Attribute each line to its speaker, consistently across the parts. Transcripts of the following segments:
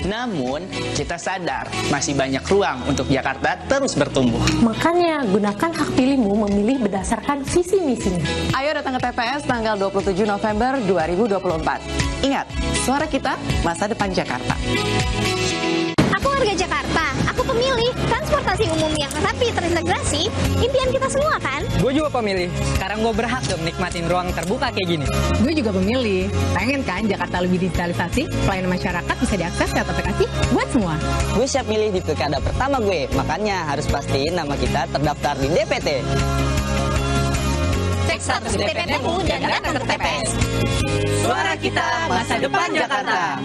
Speaker 1: Namun, kita sadar masih banyak ruang untuk Jakarta terus bertumbuh.
Speaker 2: Makanya gunakan hak pilihmu memilih berdasarkan visi misinya.
Speaker 3: Ayo datang ke TPS tanggal 27 November 2024. Ingat, suara kita, masa depan Jakarta.
Speaker 4: Aku warga Jakarta, aku pemilih. Transportasi umum yang rapi terintegrasi, impian kita semua kan?
Speaker 5: Gue juga pemilih, sekarang gue berhak dong nikmatin ruang terbuka kayak gini.
Speaker 6: Gue juga pemilih, pengen kan Jakarta lebih digitalisasi, pelayanan masyarakat bisa diakses lewat aplikasi buat semua.
Speaker 7: Gue siap milih di pilkada pertama gue, makanya harus pastiin nama kita terdaftar di DPT.
Speaker 4: Cek status DPT-mu dan datang ke TPS.
Speaker 3: Suara kita, masa depan Jakarta.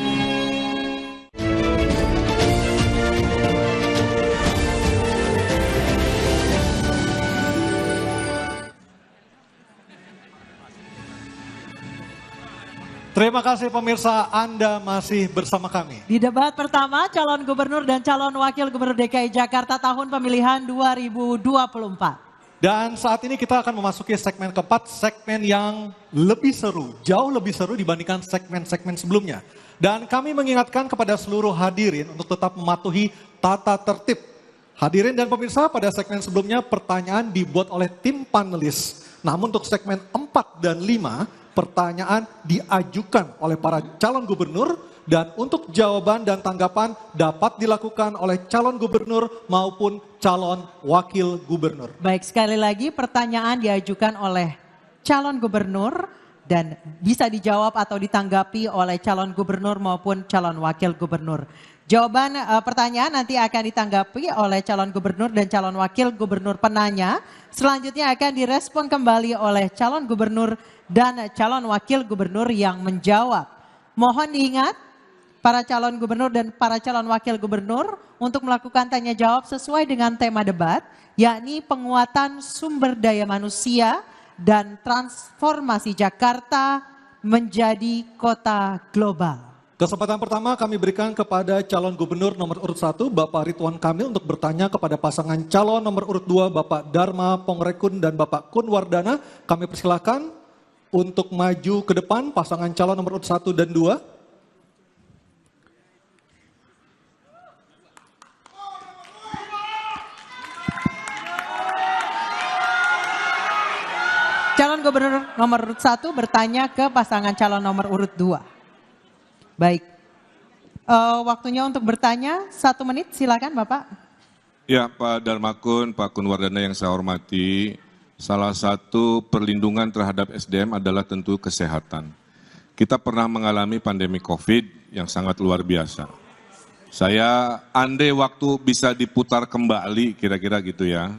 Speaker 8: Terima kasih pemirsa, Anda masih bersama kami.
Speaker 9: Di debat pertama, calon gubernur dan calon wakil gubernur DKI Jakarta tahun pemilihan 2024.
Speaker 8: Dan saat ini kita akan memasuki segmen keempat, segmen yang lebih seru, jauh lebih seru dibandingkan segmen-segmen sebelumnya. Dan kami mengingatkan kepada seluruh hadirin untuk tetap mematuhi tata tertib. Hadirin dan pemirsa, pada segmen sebelumnya pertanyaan dibuat oleh tim panelis. Namun untuk segmen 4 dan 5, pertanyaan diajukan oleh para calon gubernur dan untuk jawaban dan tanggapan dapat dilakukan oleh calon gubernur maupun calon wakil gubernur.
Speaker 9: Baik, sekali lagi pertanyaan diajukan oleh calon gubernur dan bisa dijawab atau ditanggapi oleh calon gubernur maupun calon wakil gubernur. Jawaban pertanyaan nanti akan ditanggapi oleh calon gubernur dan calon wakil gubernur penanya. Selanjutnya akan direspon kembali oleh calon gubernur dan calon wakil gubernur yang menjawab. Mohon diingat para calon gubernur dan para calon wakil gubernur untuk melakukan tanya jawab sesuai dengan tema debat, yakni penguatan sumber daya manusia dan transformasi Jakarta menjadi kota global.
Speaker 8: Kesempatan pertama kami berikan kepada calon gubernur nomor urut 1 Bapak Ridwan Kamil untuk bertanya kepada pasangan calon nomor urut 2 Bapak Dharma Pongrekun dan Bapak Kun Wardana. Kami persilahkan untuk maju ke depan pasangan calon nomor urut 1 dan 2.
Speaker 9: Calon gubernur nomor urut 1 bertanya ke pasangan calon nomor urut 2. Baik, waktunya untuk bertanya 1 menit, silakan Bapak.
Speaker 10: Ya, Pak Dharmakun, Pak Kun Wardana yang saya hormati, salah satu perlindungan terhadap SDM adalah tentu kesehatan. Kita pernah mengalami pandemi COVID yang sangat luar biasa. Saya andai waktu bisa diputar kembali, kira-kira gitu ya.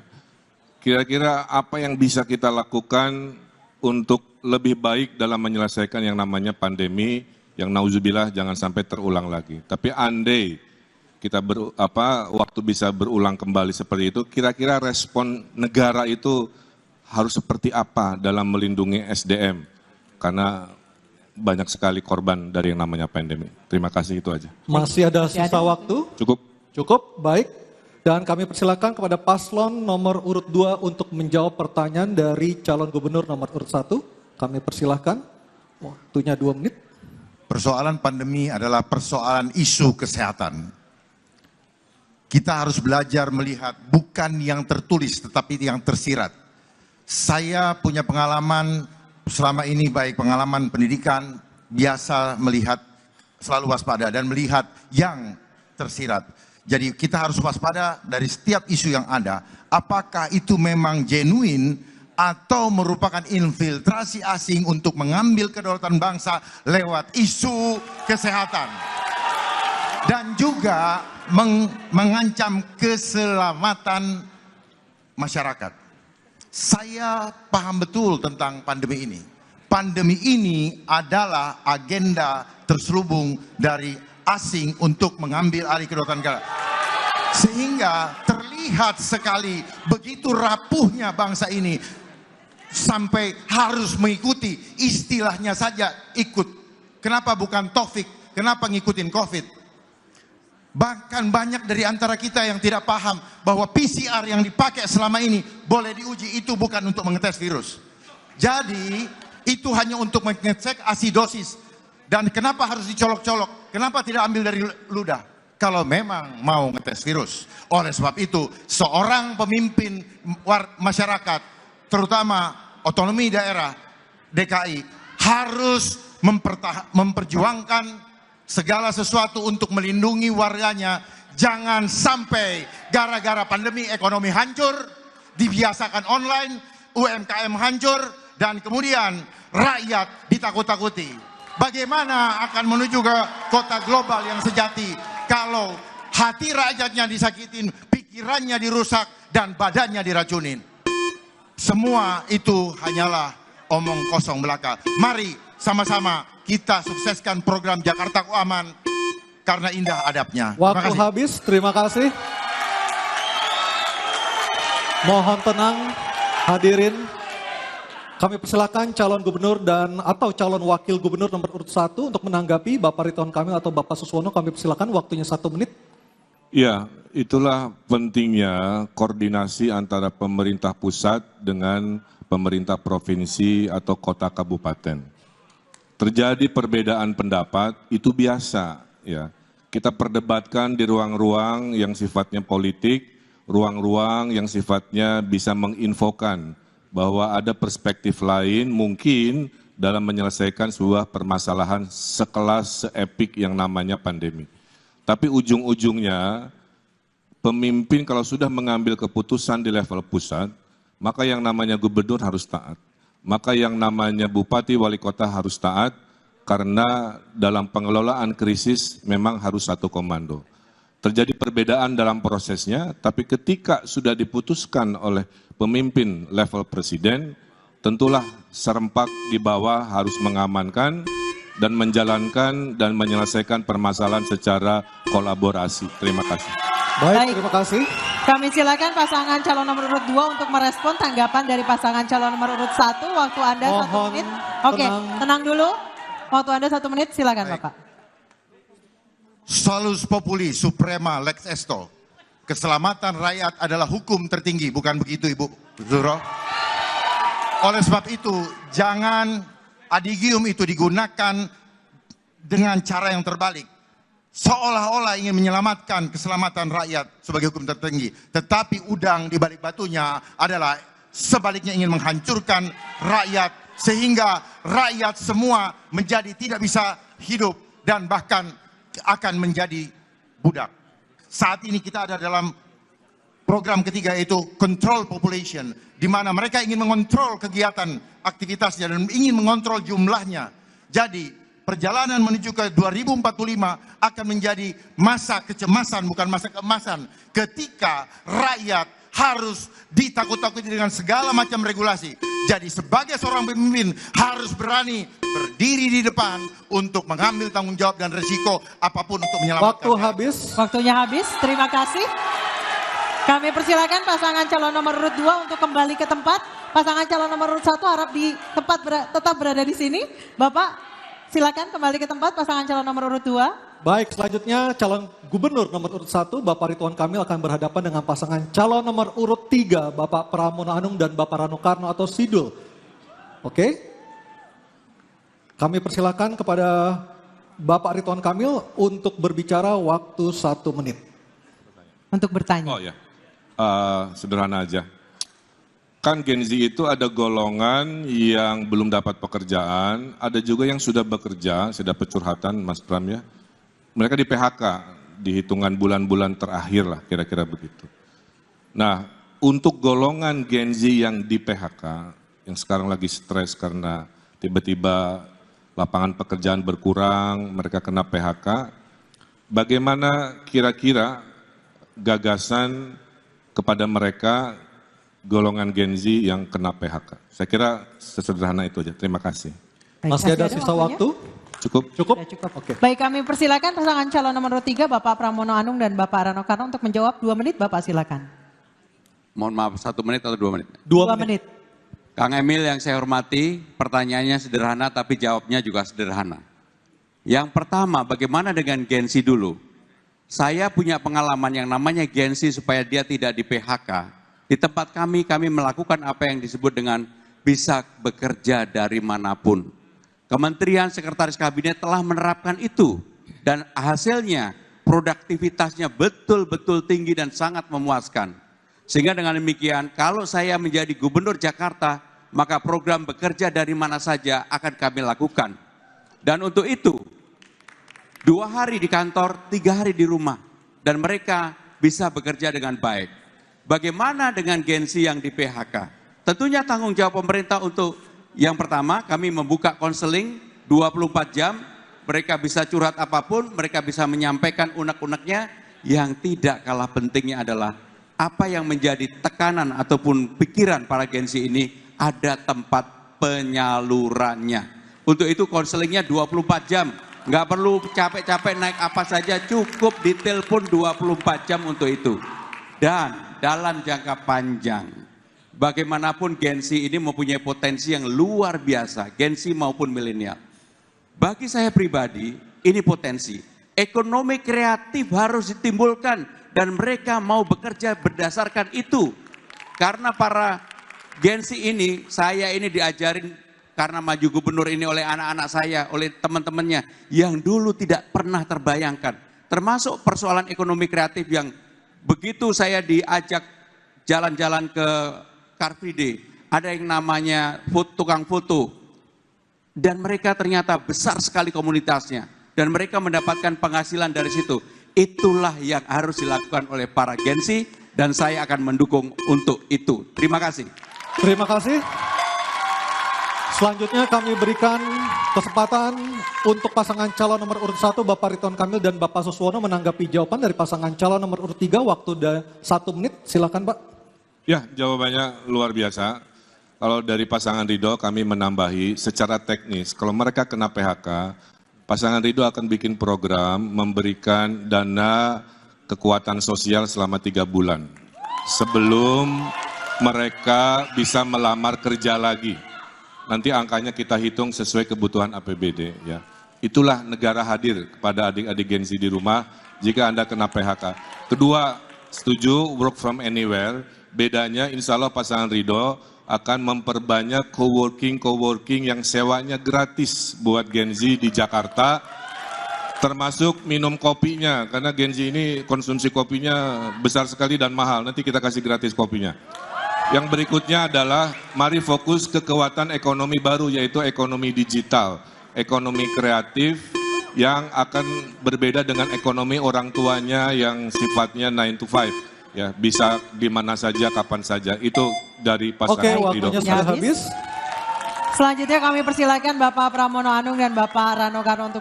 Speaker 10: Kira-kira apa yang bisa kita lakukan untuk lebih baik dalam menyelesaikan yang namanya pandemi, yang nauzubillah jangan sampai terulang lagi. Tapi andai kita waktu bisa berulang kembali seperti itu, kira-kira respon negara itu harus seperti apa dalam melindungi SDM? Karena banyak sekali korban dari yang namanya pandemi. Terima kasih, itu aja.
Speaker 8: Masih ada sisa waktu?
Speaker 10: Cukup.
Speaker 8: Cukup, baik. Dan kami persilakan kepada paslon nomor urut 2 untuk menjawab pertanyaan dari calon gubernur nomor urut 1. Kami persilahkan, waktunya 2 menit.
Speaker 11: Persoalan pandemi adalah persoalan isu kesehatan. Kita harus belajar melihat bukan yang tertulis tetapi yang tersirat. Saya punya pengalaman selama ini, baik pengalaman pendidikan, biasa melihat, selalu waspada dan melihat yang tersirat. Jadi kita harus waspada dari setiap isu yang ada. Apakah itu memang genuine atau merupakan infiltrasi asing untuk mengambil kedaulatan bangsa lewat isu kesehatan. Dan juga mengancam keselamatan masyarakat. Saya paham betul tentang pandemi ini. Pandemi ini adalah agenda terselubung dari asing untuk mengambil alih kedaulatan negara. Sehingga terlihat sekali begitu rapuhnya bangsa ini sampai harus mengikuti, istilahnya saja ikut. Kenapa bukan Taufik? Kenapa ngikutin COVID? Bahkan banyak dari antara kita yang tidak paham bahwa PCR yang dipakai selama ini boleh diuji, itu bukan untuk mengetes virus. Jadi itu hanya untuk mengecek asidosis. Dan kenapa harus dicolok-colok? Kenapa tidak ambil dari ludah? kalau memang mau ngetes virus. Oleh sebab itu, seorang pemimpin masyarakat, terutama otonomi daerah DKI, harus memperjuangkan segala sesuatu untuk melindungi warganya. Jangan sampai gara-gara pandemi ekonomi hancur, dibiasakan online, UMKM hancur, dan kemudian rakyat ditakut-takuti. Bagaimana akan menuju ke kota global yang sejati kalau hati rakyatnya disakitin, pikirannya dirusak, dan badannya diracunin? Semua itu hanyalah omong kosong belaka. Mari sama-sama kita sukseskan program Jakarta Aman karena indah adabnya.
Speaker 8: Waktu habis, terima kasih. Mohon tenang hadirin. Kami persilakan calon gubernur dan atau calon wakil gubernur nomor urut 1 untuk menanggapi Bapak Ridwan Kamil atau Bapak Suswono. Kami persilakan, waktunya 1 menit.
Speaker 10: Ya, itulah pentingnya koordinasi antara pemerintah pusat dengan pemerintah provinsi atau kota kabupaten. Terjadi perbedaan pendapat itu biasa, ya. Kita perdebatkan di ruang-ruang yang sifatnya politik, ruang-ruang yang sifatnya bisa menginfokan bahwa ada perspektif lain mungkin dalam menyelesaikan sebuah permasalahan sekelas seepik yang namanya pandemi. Tapi ujung-ujungnya pemimpin kalau sudah mengambil keputusan di level pusat, maka yang namanya gubernur harus taat. Maka yang namanya bupati wali kota harus taat, karena dalam pengelolaan krisis memang harus satu komando. Terjadi perbedaan dalam prosesnya, tapi ketika sudah diputuskan oleh pemimpin level presiden, tentulah serempak di bawah harus mengamankan dan menjalankan dan menyelesaikan permasalahan secara kolaborasi. Terima kasih.
Speaker 8: Baik, terima kasih.
Speaker 9: Kami silakan pasangan calon nomor urut 2 untuk merespon tanggapan dari pasangan calon nomor urut 1. Waktu Anda 1 menit. Oke, tenang dulu. Waktu Anda 1 menit, silakan Bapak.
Speaker 11: Salus populi suprema lex esto. Keselamatan rakyat adalah hukum tertinggi, bukan begitu Ibu Zuro? Oleh sebab itu, jangan adigium itu digunakan dengan cara yang terbalik. Seolah-olah ingin menyelamatkan keselamatan rakyat sebagai hukum tertinggi. Tetapi udang di balik batunya adalah sebaliknya ingin menghancurkan rakyat. Sehingga rakyat semua menjadi tidak bisa hidup dan bahkan akan menjadi budak. Saat ini kita ada dalam program ketiga, yaitu control population, di mana mereka ingin mengontrol kegiatan aktivitasnya dan ingin mengontrol jumlahnya. Jadi perjalanan menuju ke 2045 akan menjadi masa kecemasan, bukan masa keemasan, ketika rakyat harus ditakut-takuti dengan segala macam regulasi. Jadi sebagai seorang pemimpin harus berani berdiri di depan untuk mengambil tanggung jawab dan risiko apapun untuk menyelamatkan.
Speaker 8: Waktu habis.
Speaker 9: Waktunya habis, terima kasih. Kami persilakan pasangan calon nomor urut 2 untuk kembali ke tempat. Pasangan calon nomor urut 1 harap di tempat tetap berada di sini. Bapak, silakan kembali ke tempat pasangan calon nomor urut 2.
Speaker 8: Baik, selanjutnya calon gubernur nomor urut 1 Bapak Ridwan Kamil akan berhadapan dengan pasangan calon nomor urut 3 Bapak Pramono Anung dan Bapak Rano Karno atau Sidul. Oke? Kami persilakan kepada Bapak Ridwan Kamil untuk berbicara waktu 1 menit.
Speaker 9: Untuk bertanya.
Speaker 10: Oh ya, sederhana aja. Kan Gen Z itu ada golongan yang belum dapat pekerjaan, ada juga yang sudah bekerja, saya dapat curhatan Mas Pram ya. Mereka di PHK di hitungan bulan-bulan terakhir lah, kira-kira begitu. Nah, untuk golongan Gen Z yang di PHK, yang sekarang lagi stres karena tiba-tiba lapangan pekerjaan berkurang, mereka kena PHK, bagaimana kira-kira gagasan kepada mereka golongan Gen Z yang kena PHK? Saya kira sesederhana itu aja. Terima kasih.
Speaker 8: Masih ada sisa waktu?
Speaker 10: Cukup?
Speaker 8: Cukup?
Speaker 9: Oke. Baik, kami persilakan pasangan calon nomor 3 Bapak Pramono Anung dan Bapak Rano Karno untuk menjawab 2 menit. Bapak silakan.
Speaker 12: Mohon maaf, 1 menit atau 2 menit?
Speaker 8: 2 menit.
Speaker 12: Kang Emil yang saya hormati, pertanyaannya sederhana tapi jawabnya juga sederhana. Yang pertama, bagaimana dengan Gen Z dulu? Saya punya pengalaman yang namanya Gen Z supaya dia tidak di PHK. Di tempat kami melakukan apa yang disebut dengan bisa bekerja dari manapun. Kementerian Sekretaris Kabinet telah menerapkan itu dan hasilnya produktivitasnya betul-betul tinggi dan sangat memuaskan. Sehingga dengan demikian, kalau saya menjadi gubernur Jakarta, maka program bekerja dari mana saja akan kami lakukan. Dan untuk itu, 2 hari di kantor, 3 hari di rumah. Dan mereka bisa bekerja dengan baik. Bagaimana dengan Gen-Z yang di PHK? Tentunya tanggung jawab pemerintah untuk yang pertama, kami membuka konseling 24 jam. Mereka bisa curhat apapun, mereka bisa menyampaikan unek-uneknya. Yang tidak kalah pentingnya adalah apa yang menjadi tekanan ataupun pikiran para Gen-Z ini, ada tempat penyalurannya. Untuk itu konselingnya 24 jam. Nggak perlu capek-capek naik apa saja, cukup ditelepon 24 jam untuk itu. Dan dalam jangka panjang, bagaimanapun Gen-Z ini mempunyai potensi yang luar biasa, Gen-Z maupun milenial. Bagi saya pribadi, ini potensi. Ekonomi kreatif harus ditimbulkan dan mereka mau bekerja berdasarkan itu. Karena para Gen-Z ini, saya ini diajarin karena maju gubernur ini oleh anak-anak saya, oleh teman-temannya yang dulu tidak pernah terbayangkan. Termasuk persoalan ekonomi kreatif yang begitu saya diajak jalan-jalan ke Car Free Day, ada yang namanya tukang foto. Dan mereka ternyata besar sekali komunitasnya. Dan mereka mendapatkan penghasilan dari situ. Itulah yang harus dilakukan oleh para Gen-Z dan saya akan mendukung untuk itu. Terima kasih.
Speaker 8: Terima kasih. Selanjutnya kami berikan kesempatan untuk pasangan calon nomor urut 1 Bapak Ridwan Kamil dan Bapak Suswono menanggapi jawaban dari pasangan calon nomor urut 3. Waktu 1 menit, silakan Pak.
Speaker 10: Ya, jawabannya luar biasa. Kalau dari pasangan Ridho kami menambahi secara teknis, kalau mereka kena PHK, pasangan Ridho akan bikin program memberikan dana kekuatan sosial selama 3 bulan. Sebelum mereka bisa melamar kerja lagi. Nanti angkanya kita hitung sesuai kebutuhan APBD. Ya. Itulah negara hadir kepada adik-adik Gen Z di rumah jika Anda kena PHK. Kedua, setuju work from anywhere. Bedanya insya Allah pasangan Ridho akan memperbanyak coworking yang sewanya gratis buat Gen Z di Jakarta, termasuk minum kopinya, karena Gen Z ini konsumsi kopinya besar sekali dan mahal, nanti kita kasih gratis kopinya. Yang berikutnya adalah mari fokus ke kekuatan ekonomi baru, yaitu ekonomi digital, ekonomi kreatif yang akan berbeda dengan ekonomi orang tuanya yang sifatnya 9 to 5. Ya, bisa di mana saja, kapan saja. Itu dari pasangan Ridho.
Speaker 8: Waktunya sudah habis.
Speaker 9: Selanjutnya kami persilakan Bapak Pramono Anung dan Bapak Rano Karno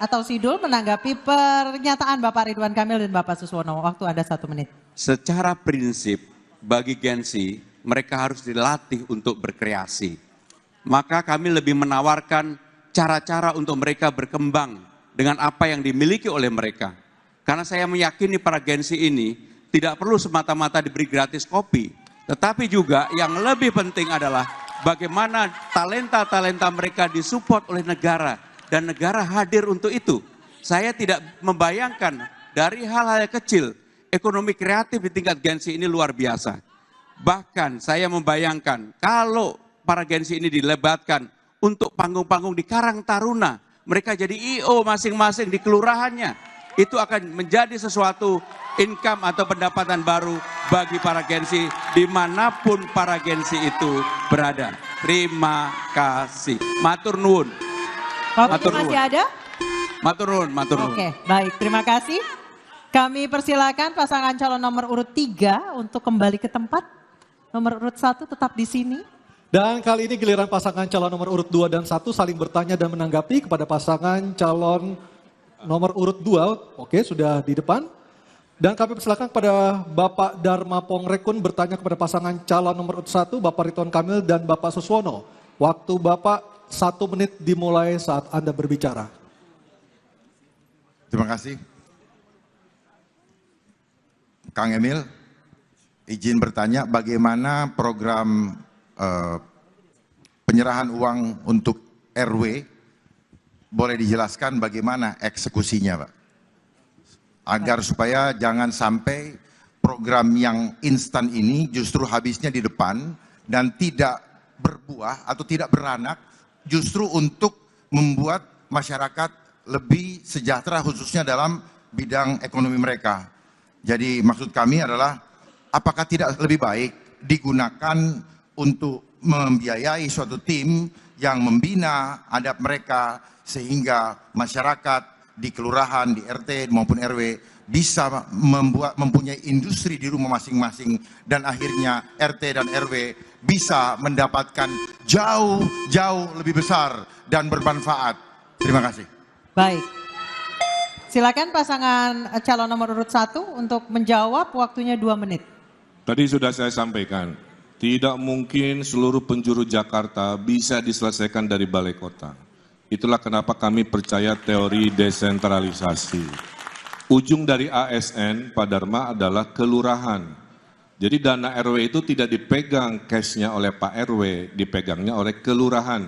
Speaker 9: atau Sidul menanggapi pernyataan Bapak Ridwan Kamil dan Bapak Suswono. Waktu Anda 1 menit.
Speaker 12: Secara prinsip, bagi Gen Z, mereka harus dilatih untuk berkreasi. Maka kami lebih menawarkan cara-cara untuk mereka berkembang dengan apa yang dimiliki oleh mereka. Karena saya meyakini para Gen Z ini tidak perlu semata-mata diberi gratis kopi, tetapi juga yang lebih penting adalah bagaimana talenta-talenta mereka disupport oleh negara dan negara hadir untuk itu. Saya tidak membayangkan dari hal-hal kecil, ekonomi kreatif di tingkat Gen Z ini luar biasa. Bahkan saya membayangkan kalau para Gen Z ini dilebatkan untuk panggung-panggung di Karang Taruna, mereka jadi I.O. masing-masing di kelurahannya. Itu akan menjadi sesuatu income atau pendapatan baru bagi para Gen Z dimanapun para Gen Z itu berada. Terima kasih. Matur nuwun.
Speaker 9: Waktu masih ada?
Speaker 12: Matur nuwun, matur nuwun.
Speaker 9: Oke, baik. Terima kasih. Kami persilakan pasangan calon nomor urut 3 untuk kembali ke tempat. Nomor urut 1 tetap di sini.
Speaker 8: Dan kali ini giliran pasangan calon nomor urut 2 dan 1 saling bertanya dan menanggapi kepada pasangan calon nomor urut 2, oke sudah di depan. Dan kami persilakan kepada Bapak Dharma Pongrekun bertanya kepada pasangan calon nomor urut 1, Bapak Ridwan Kamil dan Bapak Suswono. Waktu Bapak 1 menit dimulai saat Anda berbicara.
Speaker 11: Terima kasih. Kang Emil, izin bertanya bagaimana program penyerahan uang untuk RW, boleh dijelaskan bagaimana eksekusinya Pak? Agar supaya jangan sampai program yang instan ini justru habisnya di depan dan tidak berbuah atau tidak beranak justru untuk membuat masyarakat lebih sejahtera khususnya dalam bidang ekonomi mereka. Jadi maksud kami adalah apakah tidak lebih baik digunakan untuk membiayai suatu tim yang membina adab mereka sehingga masyarakat di kelurahan, di RT maupun RW bisa mempunyai industri di rumah masing-masing dan akhirnya RT dan RW bisa mendapatkan jauh lebih besar dan bermanfaat. Terima kasih.
Speaker 9: Baik. Silakan pasangan calon nomor urut 1 untuk menjawab, waktunya 2 menit.
Speaker 10: Tadi sudah saya sampaikan, tidak mungkin seluruh penjuru Jakarta bisa diselesaikan dari balai kota. Itulah kenapa kami percaya teori desentralisasi. Ujung dari ASN, Pak Dharma, adalah kelurahan. Jadi dana RW itu tidak dipegang cashnya oleh Pak RW, dipegangnya oleh kelurahan.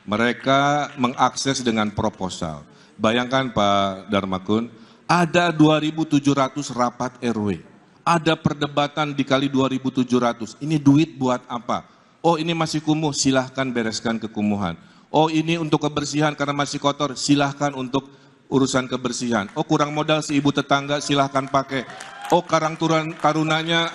Speaker 10: Mereka mengakses dengan proposal. Bayangkan Pak Dharmakun, ada 2.700 rapat RW. Ada perdebatan dikali 2.700. Ini duit buat apa? Oh ini masih kumuh, silahkan bereskan kekumuhan. Oh ini untuk kebersihan karena masih kotor, silahkan untuk urusan kebersihan. Oh kurang modal si ibu tetangga, silahkan pakai. Oh Karang Tarunanya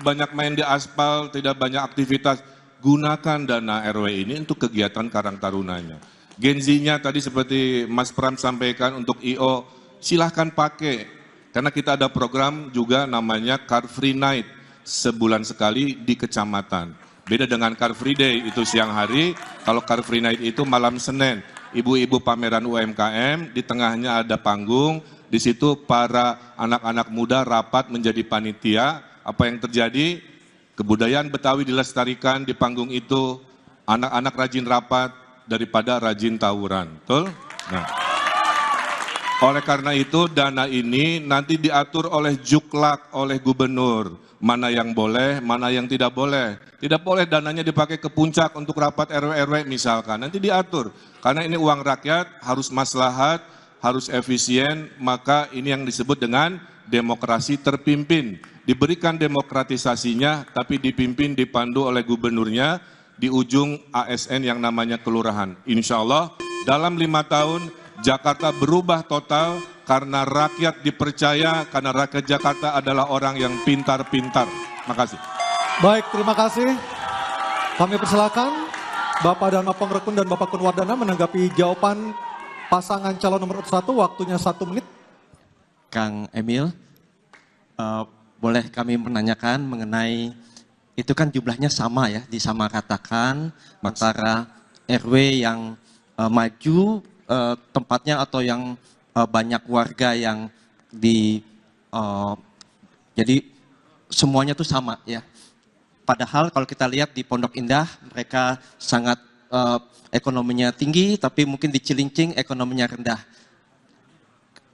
Speaker 10: banyak main di aspal, tidak banyak aktivitas. Gunakan dana RW ini untuk kegiatan Karang Tarunanya. Gen-Z-nya tadi seperti Mas Pram sampaikan untuk IO, silahkan pakai. Karena kita ada program juga namanya Car Free Night, sebulan sekali di kecamatan. Beda dengan Car Free Day, itu siang hari, kalau Car Free Night itu malam Senin. Ibu-ibu pameran UMKM, di tengahnya ada panggung, di situ para anak-anak muda rapat menjadi panitia. Apa yang terjadi? Kebudayaan Betawi dilestarikan di panggung itu, anak-anak rajin rapat daripada rajin tawuran. Betul? Nah. Oleh karena itu dana ini nanti diatur oleh Juklak, oleh gubernur. Mana yang boleh, mana yang tidak boleh. Tidak boleh dananya dipakai ke puncak untuk rapat RW-RW misalkan. Nanti diatur. Karena ini uang rakyat, harus maslahat, harus efisien, maka ini yang disebut dengan demokrasi terpimpin. Diberikan demokratisasinya, tapi dipimpin, dipandu oleh gubernurnya di ujung ASN yang namanya kelurahan. Insya Allah dalam 5 tahun Jakarta berubah total karena rakyat dipercaya, karena rakyat Jakarta adalah orang yang pintar-pintar. Makasih.
Speaker 8: Baik, terima kasih. Kami persilakan Bapak Dharma Pongrekun dan Bapak Kun Wardana menanggapi jawaban pasangan calon nomor 1, waktunya 1 menit.
Speaker 13: Kang Emil, boleh kami menanyakan mengenai, itu kan jumlahnya sama ya, disamaratakan antara RW yang maju tempatnya atau yang banyak warga yang jadi semuanya tuh sama ya. Padahal kalau kita lihat di Pondok Indah mereka sangat ekonominya tinggi, tapi mungkin di Cilincing ekonominya rendah.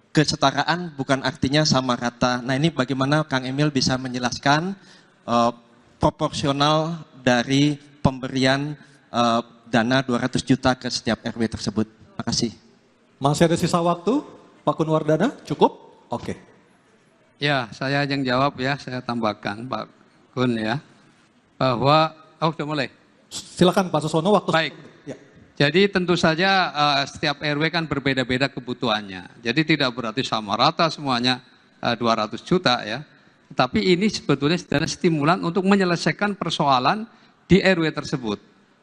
Speaker 13: Kesetaraan bukan artinya sama rata. Nah ini bagaimana Kang Emil bisa menjelaskan proporsional dari pemberian dana 200 juta ke setiap RW tersebut. Terima kasih.
Speaker 8: Masih ada sisa waktu, Pak Kun Wardana, cukup? Oke.
Speaker 14: Ya, saya yang jawab ya, saya tambahkan Pak Kun ya, bahwa, sudah mulai?
Speaker 8: Silakan Pak Susono, waktu.
Speaker 14: Baik.
Speaker 8: Ya.
Speaker 14: Jadi tentu saja setiap RW kan berbeda-beda kebutuhannya. Jadi tidak berarti sama rata semuanya 200 juta ya. Tapi ini sebetulnya dana stimulan untuk menyelesaikan persoalan di RW tersebut.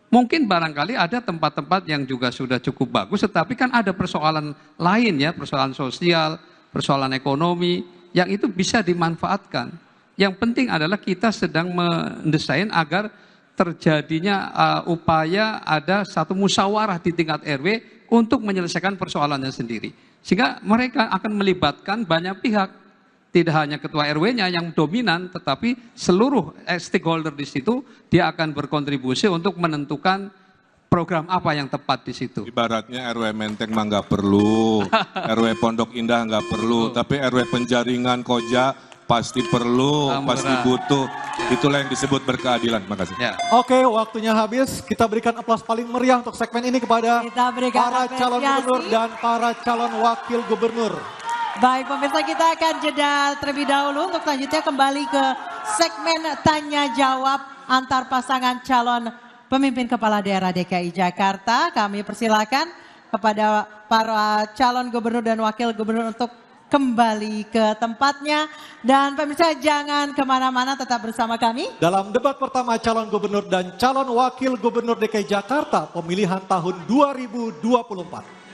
Speaker 14: Mungkin barangkali ada tempat-tempat yang juga sudah cukup bagus, tetapi kan ada persoalan lain ya, persoalan sosial, persoalan ekonomi, yang itu bisa dimanfaatkan. Yang penting adalah kita sedang mendesain agar terjadinya upaya ada satu musyawarah di tingkat RW untuk menyelesaikan persoalannya sendiri. Sehingga mereka akan melibatkan banyak pihak. Tidak hanya ketua RW-nya yang dominan, tetapi seluruh stakeholder di situ dia akan berkontribusi untuk menentukan program apa yang tepat di situ.
Speaker 10: Ibaratnya RW Menteng mah nggak perlu, RW Pondok Indah nggak perlu, tapi RW Penjaringan Koja pasti perlu, pasti butuh. Itulah yang disebut berkeadilan. Terima kasih.
Speaker 14: Ya.
Speaker 8: Oke, waktunya habis. Kita berikan aplaus paling meriah untuk segmen ini kepada para calon gubernur dan para calon wakil gubernur.
Speaker 9: Baik, pemirsa, kita akan jeda terlebih dahulu untuk selanjutnya kembali ke segmen tanya jawab antar pasangan calon pemimpin kepala daerah DKI Jakarta. Kami persilakan kepada para calon gubernur dan wakil gubernur untuk kembali ke tempatnya. Dan pemirsa jangan kemana-mana, tetap bersama kami.
Speaker 8: Dalam debat pertama calon gubernur dan calon wakil gubernur DKI Jakarta pemilihan tahun 2024.